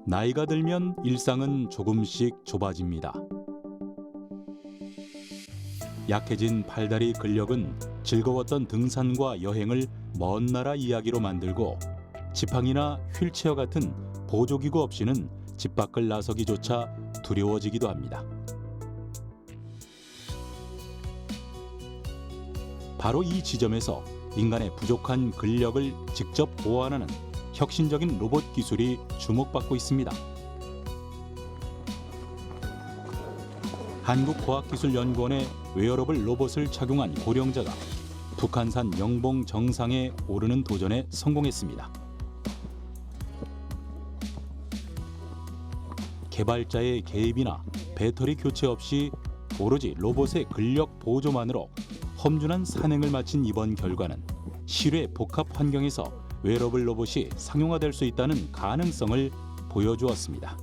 나이가 들면 일상은 조금씩 좁아집니다. 약해진 팔다리 근력은 즐거웠던 등산과 여행을 먼 나라 이야기로 만들고 지팡이나 휠체어 같은 보조기구 없이는 집 밖을 나서기조차 두려워지기도 합니다. 바로 이 지점에서 인간의 부족한 근력을 직접 보완하는 혁신적인 로봇 기술이 주목받고 있습니다. 한국과학기술연구원의 웨어러블 로봇을 착용한 고령자가 북한산 영봉 정상에 오르는 도전에 성공했습니다. 개발자의 개입이나 배터리 교체 없이 오로지 로봇의 근력 보조만으로 험준한 산행을 마친 이번 결과는 실외 복합 환경에서 웨어러블 로봇이 상용화될 수 있다는 가능성을 보여주었습니다.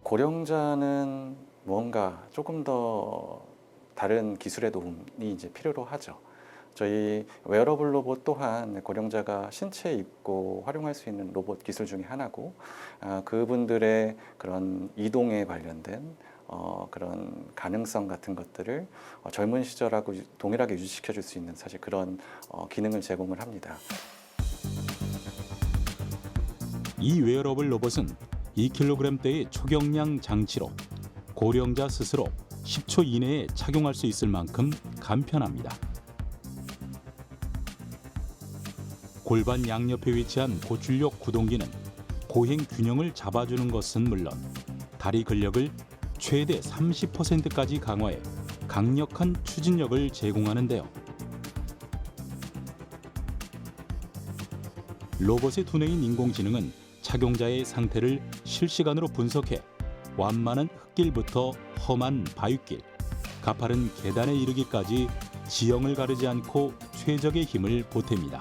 고령자는 뭔가 조금 더 다른 기술의 도움이 이제 필요로 하죠. 저희 웨어러블 로봇 또한 고령자가 신체에 입고 활용할 수 있는 로봇 기술 중에 하나고, 그분들의 그런 이동에 관련된 그런 가능성 같은 것들을 젊은 시절하고 동일하게 유지시켜 줄 수 있는 사실 그런 기능을 제공을 합니다. 이 웨어러블 로봇은 2kg대의 초경량 장치로 고령자 스스로 10초 이내에 착용할 수 있을 만큼 간편합니다. 골반 양옆에 위치한 고출력 구동기는 고행 균형을 잡아주는 것은 물론 다리 근력을 최대 30%까지 강화해 강력한 추진력을 제공하는데요. 로봇의 두뇌인 인공지능은 착용자의 상태를 실시간으로 분석해 완만한 흙길부터 험한 바위길, 가파른 계단에 이르기까지 지형을 가르지 않고 최적의 힘을 보탭니다.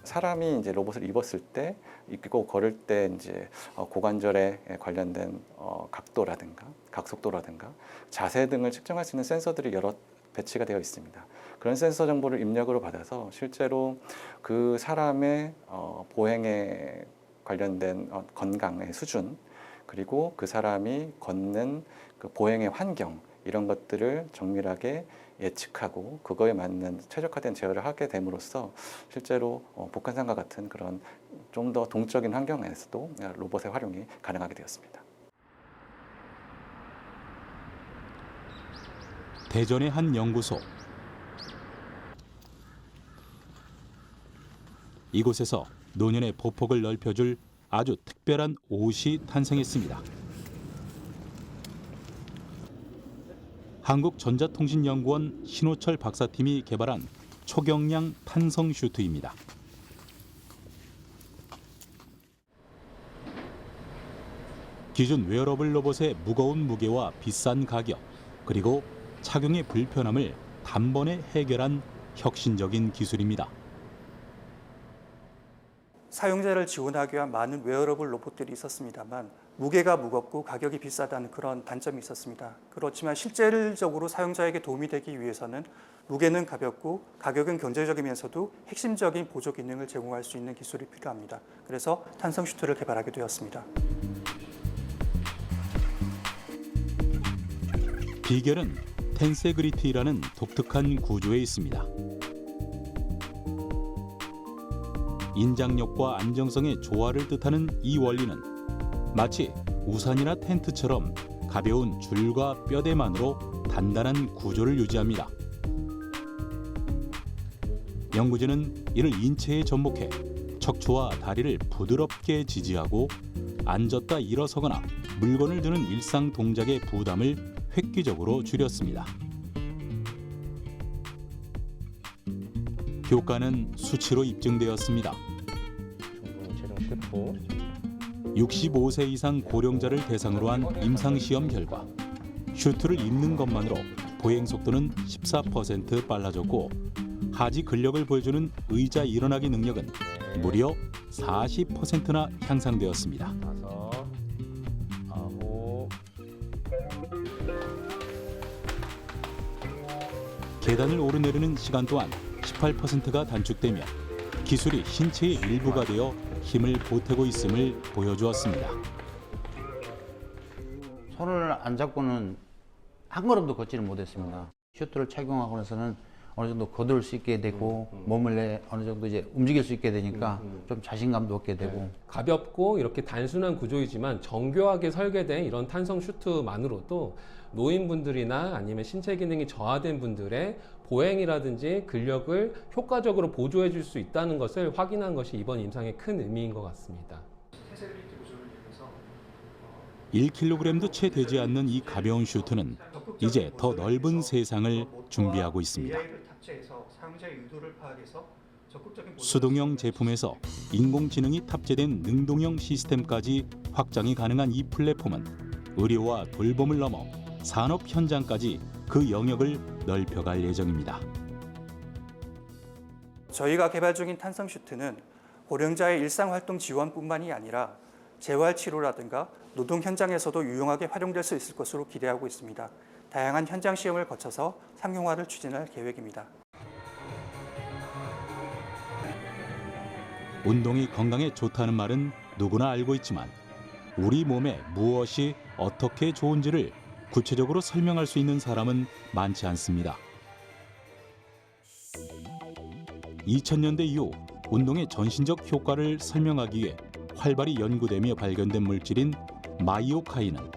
사람이 이제 로봇을 입었을 때, 입고 걸을 때 이제 고관절에 관련된 각도라든가 각속도라든가 자세 등을 측정할 수 있는 센서들이 여러 배치가 되어 있습니다. 그런 센서 정보를 입력으로 받아서 실제로 그 사람의 보행에 관련된 건강의 수준, 그리고 그 사람이 걷는 그 보행의 환경, 이런 것들을 정밀하게 예측하고 그거에 맞는 최적화된 제어를 하게 됨으로써 실제로 북한산과 같은 그런 좀 더 동적인 환경에서도 로봇의 활용이 가능하게 되었습니다. 대전의 한 연구소. 이곳에서 노년의 보폭을 넓혀줄 아주 특별한 옷이 탄생했습니다. 한국전자통신연구원 신호철 박사팀이 개발한 초경량 탄성 슈트입니다. 기존 웨어러블 로봇의 무거운 무게와 비싼 가격, 그리고 착용의 불편함을 단번에 해결한 혁신적인 기술입니다. 사용자를 지원하기 위한 많은 웨어러블 로봇들이 있었습니다만 무게가 무겁고 가격이 비싸다는 그런 단점이 있었습니다. 그렇지만 실질적으로 사용자에게 도움이 되기 위해서는 무게는 가볍고 가격은 경제적이면서도 핵심적인 보조 기능을 제공할 수 있는 기술이 필요합니다. 그래서 탄성 슈트를 개발하게 되었습니다. 비결은 텐세그리티라는 독특한 구조에 있습니다. 인장력과 안정성의 조화를 뜻하는 이 원리는 마치 우산이나 텐트처럼 가벼운 줄과 뼈대만으로 단단한 구조를 유지합니다. 연구진은 이를 인체에 접목해 척추와 다리를 부드럽게 지지하고 앉았다 일어서거나 물건을 드는 일상 동작의 부담을 획기적으로 줄였습니다. 효과는 수치로 입증되었습니다. 65세 이상 고령자를 대상으로 한 임상시험 결과 슈트를 입는 것만으로 보행 속도는 14% 빨라졌고 하지 근력을 보여주는 의자 일어나기 능력은 무려 40%나 향상되었습니다. 계단을 오르내리는 시간 또한 18%가 단축되며 기술이 신체의 일부가 되어 힘을 보태고 있음을 보여주었습니다. 손을 안 잡고는 한 걸음도 걷지를 못했습니다. 슈트를 착용하고 나서는 어느 정도 거둘 수 있게 되고 몸을 어느 정도 이제 움직일 수 있게 되니까 좀 자신감도 얻게 되고. 가볍고 이렇게 단순한 구조이지만 정교하게 설계된 이런 탄성 슈트만으로도 노인분들이나 아니면 신체 기능이 저하된 분들의 보행이라든지 근력을 효과적으로 보조해 줄 수 있다는 것을 확인한 것이 이번 임상의 큰 의미인 것 같습니다. 1kg도 채 되지 않는 이 가벼운 슈트는 이제 더 넓은 세상을 준비하고 있습니다. 수동형 제품에서 인공지능이 탑재된 능동형 시스템까지 확장이 가능한 이 플랫폼은 의료와 돌봄을 넘어 산업 현장까지 그 영역을 넓혀갈 예정입니다. 저희가 개발 중인 탄성 슈트는 고령자의 일상활동 지원뿐만이 아니라 재활치료라든가 노동 현장에서도 유용하게 활용될 수 있을 것으로 기대하고 있습니다. 다양한 현장 시험을 거쳐서 상용화를 추진할 계획입니다. 운동이 건강에 좋다는 말은 누구나 알고 있지만 우리 몸에 무엇이 어떻게 좋은지를 구체적으로 설명할 수 있는 사람은 많지 않습니다. 2000년대 이후 운동의 전신적 효과를 설명하기 위해 활발히 연구되며 발견된 물질인 마이오카인은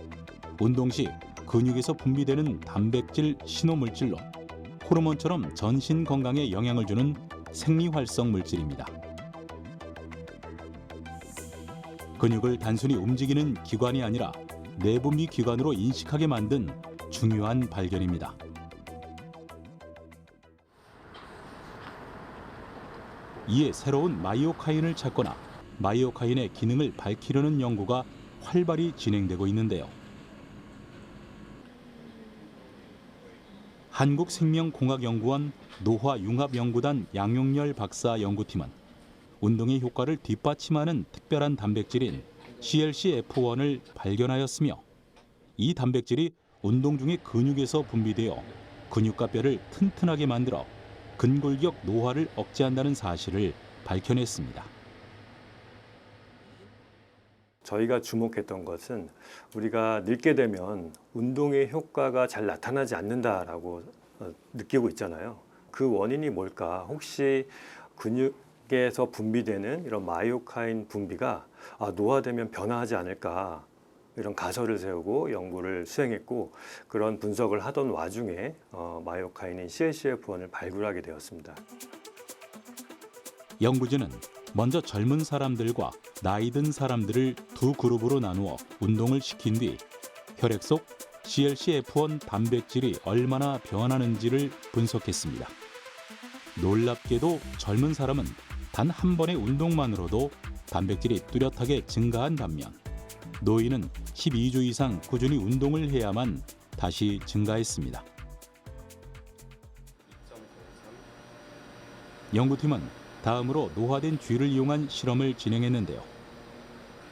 운동 시 근육에서 분비되는 단백질 신호물질로 호르몬처럼 전신 건강에 영향을 주는 생리활성 물질입니다. 근육을 단순히 움직이는 기관이 아니라 내분비 기관으로 인식하게 만든 중요한 발견입니다. 이에 새로운 마이오카인을 찾거나 마이오카인의 기능을 밝히려는 연구가 활발히 진행되고 있는데요. 한국생명공학연구원 노화융합연구단 양용열 박사 연구팀은 운동의 효과를 뒷받침하는 특별한 단백질인 CLCF1을 발견하였으며 이 단백질이 운동 중에 근육에서 분비되어 근육과 뼈를 튼튼하게 만들어 근골격 노화를 억제한다는 사실을 밝혀냈습니다. 저희가 주목했던 것은 우리가 늙게 되면 운동의 효과가 잘 나타나지 않는다라고 느끼고 있잖아요. 그 원인이 뭘까? 혹시 근육에서 분비되는 이런 마이오카인 분비가 노화되면 변화하지 않을까? 이런 가설을 세우고 연구를 수행했고 그런 분석을 하던 와중에 마이오카인인 CLCF1을 발굴하게 되었습니다. 연구진은 먼저 젊은 사람들과 나이 든 사람들을 두 그룹으로 나누어 운동을 시킨 뒤 혈액 속 CLCF1 단백질이 얼마나 변하는지를 분석했습니다. 놀랍게도 젊은 사람은 단 한 번의 운동만으로도 단백질이 뚜렷하게 증가한 반면 노인은 12주 이상 꾸준히 운동을 해야만 다시 증가했습니다. 연구팀은 다음으로 노화된 쥐를 이용한 실험을 진행했는데요.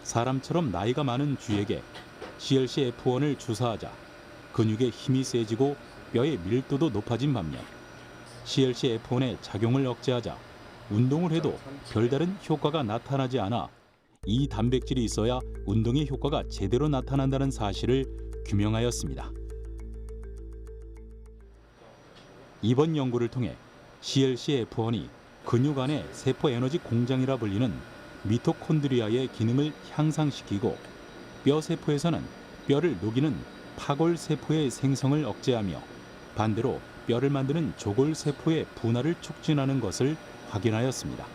사람처럼 나이가 많은 쥐에게 CLCF1을 주사하자 근육의 힘이 세지고 뼈의 밀도도 높아진 반면 CLCF1의 작용을 억제하자 운동을 해도 별다른 효과가 나타나지 않아 이 단백질이 있어야 운동의 효과가 제대로 나타난다는 사실을 규명하였습니다. 이번 연구를 통해 CLCF1이 근육 안의 세포 에너지 공장이라 불리는 미토콘드리아의 기능을 향상시키고 뼈 세포에서는 뼈를 녹이는 파골 세포의 생성을 억제하며 반대로 뼈를 만드는 조골 세포의 분화를 촉진하는 것을 확인하였습니다.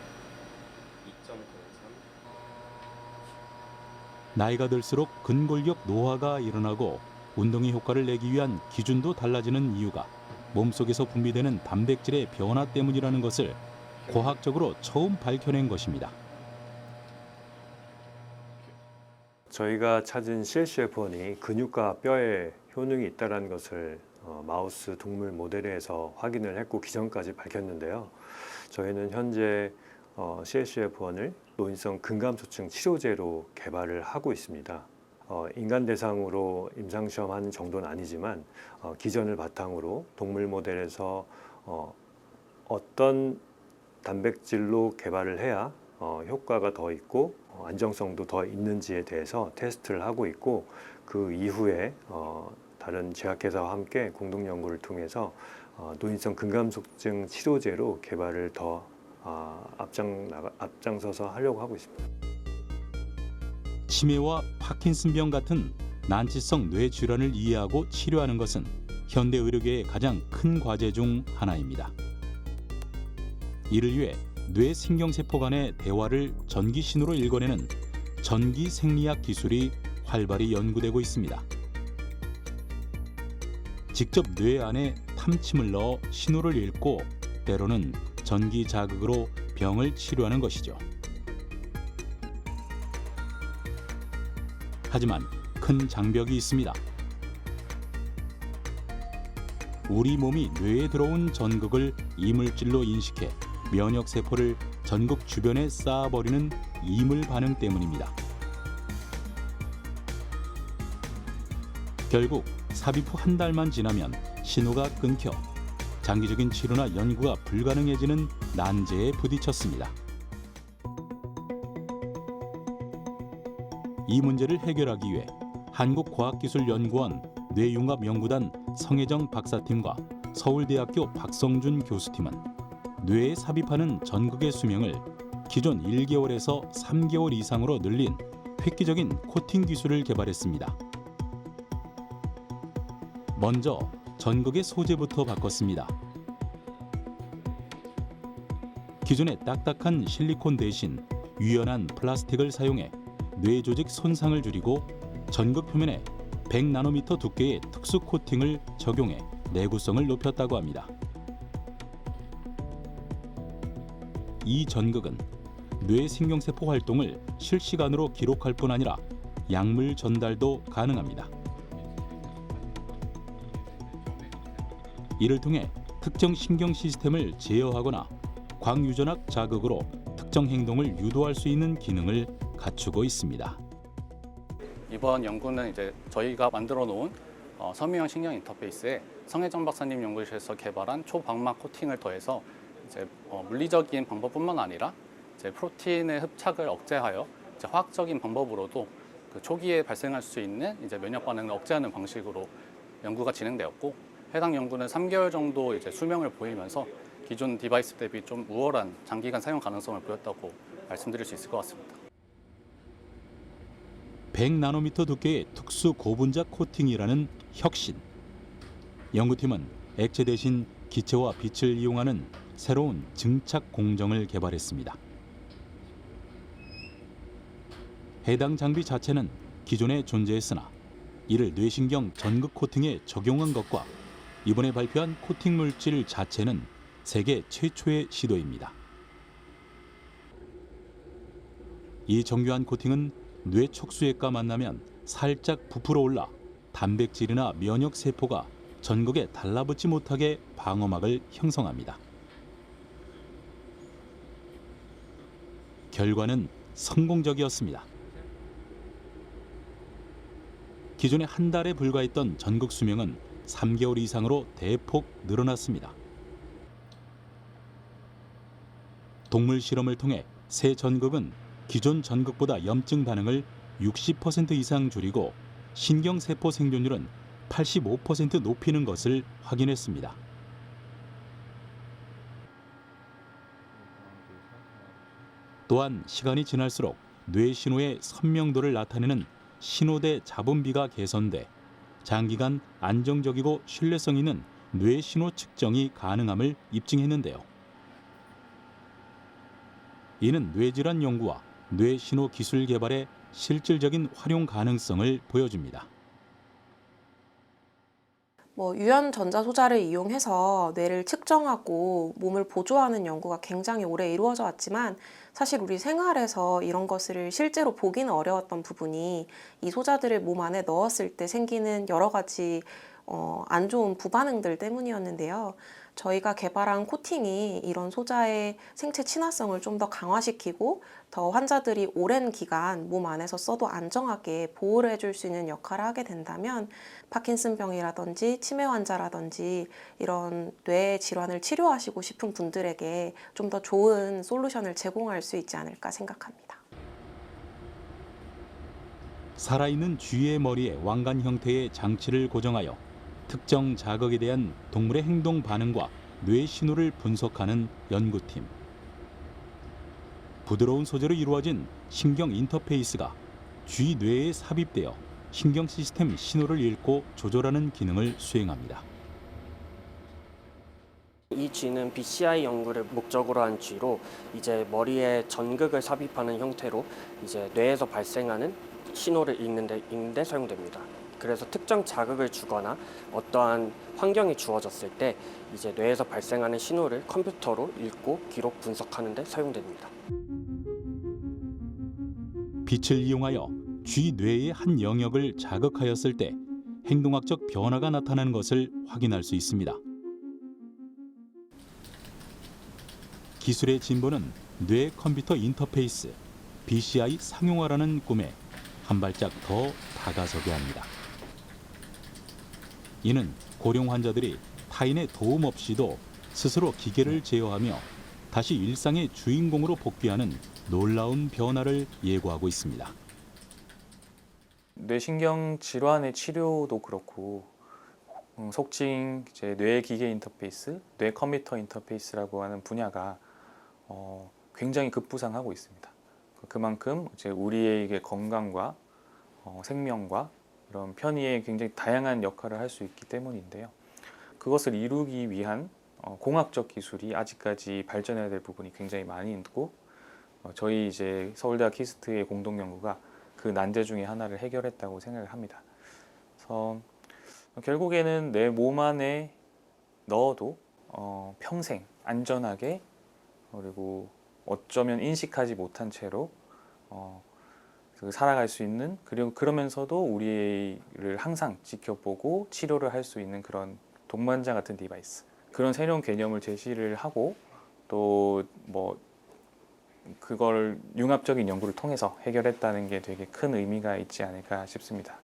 나이가 들수록 근골격 노화가 일어나고 운동의 효과를 내기 위한 기준도 달라지는 이유가 몸속에서 분비되는 단백질의 변화 때문이라는 것을 과학적으로 처음 밝혀낸 것입니다. 저희가 찾은 CLCF1이 근육과 뼈에 효능이 있다는 것을 마우스 동물 모델에서 확인을 했고 기전까지 밝혔는데요. 저희는 현재 CLCF1을 노인성 근감소증 치료제로 개발을 하고 있습니다. 인간 대상으로 임상시험한 정도는 아니지만 기전을 바탕으로 동물 모델에서 어떤 단백질로 개발을 해야 효과가 더 있고 안정성도 더 있는지에 대해서 테스트를 하고 있고, 그 이후에 다른 제약회사와 함께 공동 연구를 통해서 노인성 근감속증 치료제로 개발을 더 앞장서서 하려고 하고 있습니다. 치매와 파킨슨병 같은 난치성 뇌 질환을 이해하고 치료하는 것은 현대 의료계의 가장 큰 과제 중 하나입니다. 이를 위해 뇌 신경세포 간의 대화를 전기 신호로 읽어내는 전기 생리학 기술이 활발히 연구되고 있습니다. 직접 뇌 안에 탐침을 넣어 신호를 읽고 때로는 전기 자극으로 병을 치료하는 것이죠. 하지만 큰 장벽이 있습니다. 우리 몸이 뇌에 들어온 전극을 이물질로 인식해 면역세포를 전극 주변에 쌓아버리는 이물 반응 때문입니다. 결국 삽입 후 한 달만 지나면 신호가 끊겨 장기적인 치료나 연구가 불가능해지는 난제에 부딪혔습니다. 이 문제를 해결하기 위해 한국과학기술연구원 뇌융합연구단 성혜정 박사팀과 서울대학교 박성준 교수팀은 뇌에 삽입하는 전극의 수명을 기존 1개월에서 3개월 이상으로 늘린 획기적인 코팅 기술을 개발했습니다. 먼저 전극의 소재부터 바꿨습니다. 기존의 딱딱한 실리콘 대신 유연한 플라스틱을 사용해 뇌 조직 손상을 줄이고 전극 표면에 100나노미터 두께의 특수 코팅을 적용해 내구성을 높였다고 합니다. 이 전극은 뇌 신경세포 활동을 실시간으로 기록할 뿐 아니라 약물 전달도 가능합니다. 이를 통해 특정 신경 시스템을 제어하거나 광유전학 자극으로 특정 행동을 유도할 수 있는 기능을 갖추고 있습니다. 이번 연구는 이제 저희가 만들어 놓은 섬유형 신경 인터페이스에 성혜정 박사님 연구실에서 개발한 초방막 코팅을 더해서 이제 물리적인 방법뿐만 아니라 이제 프로틴의 흡착을 억제하여 이제 화학적인 방법으로도 그 초기에 발생할 수 있는 이제 면역 반응을 억제하는 방식으로 연구가 진행되었고, 해당 연구는 3개월 정도 이제 수명을 보이면서 기존 디바이스 대비 좀 우월한 장기간 사용 가능성을 보였다고 말씀드릴 수 있을 것 같습니다. 100나노미터 두께의 특수 고분자 코팅이라는 혁신. 연구팀은 액체 대신 기체와 빛을 이용하는 새로운 증착 공정을 개발했습니다. 해당 장비 자체는 기존에 존재했으나 이를 뇌신경 전극 코팅에 적용한 것과 이번에 발표한 코팅 물질 자체는 세계 최초의 시도입니다. 이 정교한 코팅은 뇌 척수액과 만나면 살짝 부풀어 올라 단백질이나 면역 세포가 전극에 달라붙지 못하게 방어막을 형성합니다. 결과는 성공적이었습니다. 기존에 한 달에 불과했던 전극 수명은 3개월 이상으로 대폭 늘어났습니다. 동물 실험을 통해 새 전극은 기존 전극보다 염증 반응을 60% 이상 줄이고 신경세포 생존율은 85% 높이는 것을 확인했습니다. 또한 시간이 지날수록 뇌 신호의 선명도를 나타내는 신호대 잡음비가 개선돼 장기간 안정적이고 신뢰성 있는 뇌 신호 측정이 가능함을 입증했는데요. 이는 뇌질환 연구와 뇌 신호 기술 개발의 실질적인 활용 가능성을 보여줍니다. 유연 전자소자를 이용해서 뇌를 측정하고 몸을 보조하는 연구가 굉장히 오래 이루어져 왔지만 사실 우리 생활에서 이런 것을 실제로 보기는 어려웠던 부분이 이 소자들을 몸 안에 넣었을 때 생기는 여러 가지 안 좋은 부반응들 때문이었는데요. 저희가 개발한 코팅이 이런 소자의 생체 친화성을 좀 더 강화시키고 더 환자들이 오랜 기간 몸 안에서 써도 안정하게 보호를 해줄 수 있는 역할을 하게 된다면 파킨슨병이라든지 치매 환자라든지 이런 뇌 질환을 치료하시고 싶은 분들에게 좀 더 좋은 솔루션을 제공할 수 있지 않을까 생각합니다. 살아있는 쥐의 머리에 왕관 형태의 장치를 고정하여 특정 자극에 대한 동물의 행동 반응과 뇌 신호를 분석하는 연구팀. 부드러운 소재로 이루어진 신경 인터페이스가 쥐 뇌에 삽입되어 신경 시스템 신호를 읽고 조절하는 기능을 수행합니다. 이 쥐는 BCI 연구를 목적으로 한 쥐로 이제 머리에 전극을 삽입하는 형태로 이제 뇌에서 발생하는 신호를 읽는데 사용됩니다. 그래서 특정 자극을 주거나 어떠한 환경이 주어졌을 때 이제 뇌에서 발생하는 신호를 컴퓨터로 읽고 기록 분석하는 데 사용됩니다. 빛을 이용하여 쥐 뇌의 한 영역을 자극하였을 때 행동학적 변화가 나타나는 것을 확인할 수 있습니다. 기술의 진보는 뇌 컴퓨터 인터페이스 BCI 상용화라는 꿈에 한 발짝 더 다가서게 합니다. 이는 고령 환자들이 타인의 도움 없이도 스스로 기계를 제어하며 다시 일상의 주인공으로 복귀하는 놀라운 변화를 예고하고 있습니다. 뇌신경 질환의 치료도 그렇고 속칭 이제 뇌 기계 인터페이스, 뇌 컴퓨터 인터페이스라고 하는 분야가 굉장히 급부상하고 있습니다. 그만큼 이제 우리에게 건강과 생명과 이런 편의에 굉장히 다양한 역할을 할 수 있기 때문인데요. 그것을 이루기 위한 공학적 기술이 아직까지 발전해야 될 부분이 굉장히 많이 있고 저희 이제 서울대학 키스트의 공동 연구가 그 난제 중에 하나를 해결했다고 생각을 합니다. 그래서 결국에는 내 몸 안에 넣어도 평생 안전하게 그리고 어쩌면 인식하지 못한 채로 살아갈 수 있는 그리고 그러면서도 우리를 항상 지켜보고 치료를 할 수 있는 그런 동반자 같은 디바이스 그런 새로운 개념을 제시를 하고 또 뭐 그걸 융합적인 연구를 통해서 해결했다는 게 되게 큰 의미가 있지 않을까 싶습니다.